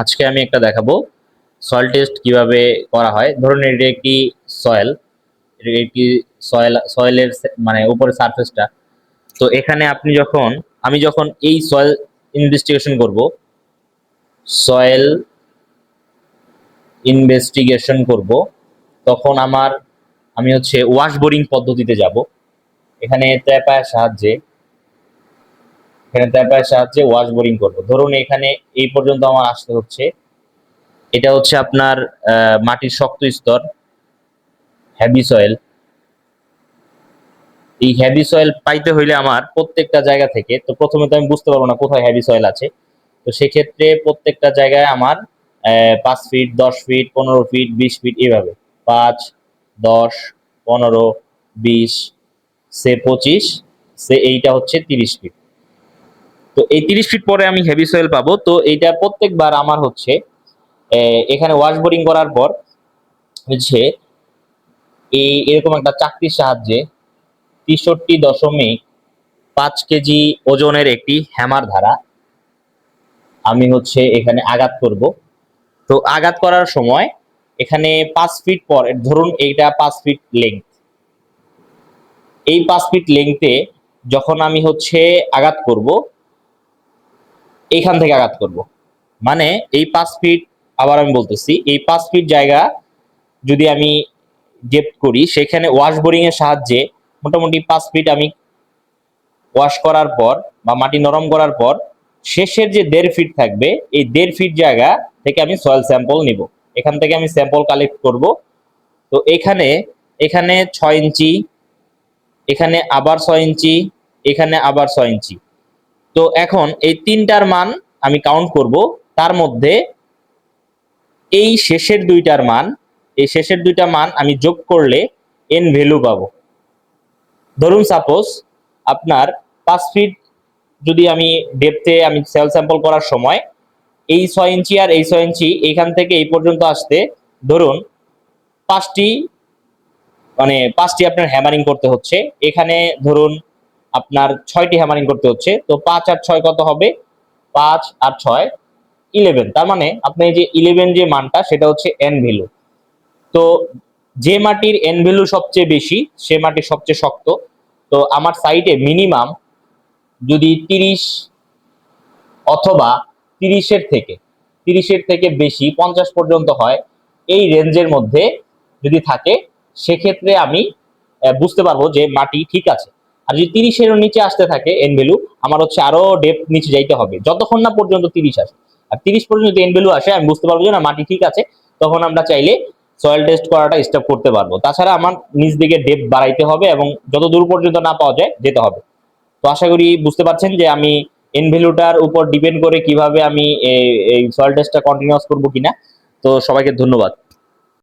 আজকে আমি একটা দেখাবো সয়েল টেস্ট কিভাবে করা হয়। ধরুন এটা একটি সয়েল, এটা একটি সয়েলের মানে উপরের সারফেসটা। তো এখানে আমি যখন এই সয়েল ইনভেস্টিগেশন করব, সয়েল ইনভেস্টিগেশন করব, তখন আমি ওয়াশ বোরিং পদ্ধতিতে যাব। এখানে ট্যাপায়ের সাহায্যে ওয়াশ বোরিং করব। ধরুন এখানে এই পর্যন্ত আমার আসতে হচ্ছে, এটা হচ্ছে আপনার মাটির শক্ত স্তর, হেভি সয়েল। এই হেভি সয়েল পাইতে হইলে আমার প্রত্যেকটা জায়গা থেকে, তো প্রথমে তো আমি বুঝতে পারবো না কোথায় হেভি সয়েল আছে। তো সেক্ষেত্রে প্রত্যেকটা জায়গায় আমার 5 ফিট, 10 ফিট, 15 ফিট, 20 ফিট, এইভাবে 5, 10, 15, 20, সে 25, সে এইটা হচ্ছে 30 ফিট। তো এই 30 ফিট পরে আমি হেভি সয়েল পাবো। তো এইটা প্রত্যেকবার আমার এখানে ওয়াশ বোরিং করার পর হচ্ছে এরকম একটা চাকতির সাহায্যে 63.5 কেজি ওজনের একটি হ্যামার ধারা আমি এখানে আঘাত করব। তো আঘাত করার সময় এখানে 5 ফিট পর, ধরুন এইটা 5 ফিট লেংথ, এই 5 ফিট লেংথে যখন আমি আঘাত করব, এইখান থেকে আঘাত করব, মানে এই 5 ফিট, আবার আমি বলতেছি, এই 5 ফিট জায়গা যদি আমি ডেপথ করি, সেখানে ওয়াশ বোরিং এর সাহায্যে মোটামুটি 5 ফিট আমি ওয়াশ করার পর বা মাটি নরম করার পর শেষের যে 1.5 ফিট থাকবে, এই 1.5 ফিট জায়গা থেকে আমি সয়েল স্যাম্পল নিব। এখান থেকে আমি স্যাম্পল কালেক্ট করব। তো এখানে 6 ইঞ্চি, এখানে আবার 6 ইঞ্চি, এখানে আবার 6 ইঞ্চি। তো এখন এই তিনটার মান আমি কাউন্ট করব। তার মধ্যে এই শেষের দুইটা মান আমি যোগ করলে এন ভ্যালু পাবো। ধরুন সাপোজ আপনার 5 ফিট যদি আমি ডেপথে আমি সেল স্যাম্পল করার সময় এই 6 ইঞ্চি আর এই 6 ইঞ্চি এইখান থেকে এই পর্যন্ত আসতে ধরুন 5টি আপনার হ্যামারিং করতে হচ্ছে। এখানে ধরুন আপনার 6টি হ্যামারিং করতে হচ্ছে। তো 5 আর 6 কত হবে? 5 আর 6 11। তার মানে আপনি যে 11 যে মানটা, সেটা হচ্ছে এন ভ্যালু। তো যে মাটির এন ভ্যালু সবচেয়ে বেশি, সে মাটি সবচেয়ে শক্ত। তো আমার সাইটে মিনিমাম যদি 30 অথবা 30-এর থেকে বেশি 50 পর্যন্ত হয়, এই রেঞ্জের মধ্যে যদি থাকে, সেক্ষেত্রে আমি বুঝতে পারবো যে মাটি ঠিক আছে। আর যদি 30-এর নিচে আসতে থাকে এন ভ্যালু, আমার আরো ডেপথ নিচে যাইতে হবে, যতক্ষণ না পর্যন্ত 30 আসে। আর 30 পর্যন্ত যদি এন ভ্যালু আসে, আমি বুঝতে পারবো যে না, মাটি ঠিক আছে। তখন আমরা চাইলে সয়েল টেস্ট করাটা স্টপ করতে পারবো। তাছাড়া আমার নিচ দিকে ডেপথ বাড়াইতে হবে এবং যত দূর পর্যন্ত না পাওয়া যায় যেতে হবে। তো আশা করি বুঝতে পারছেন যে আমি এন ভ্যালুটার উপর ডিপেন্ড করে কিভাবে আমি এই সয়েল টেস্টটা কন্টিনিউয়াস করবো কিনা। তো সবাইকে ধন্যবাদ।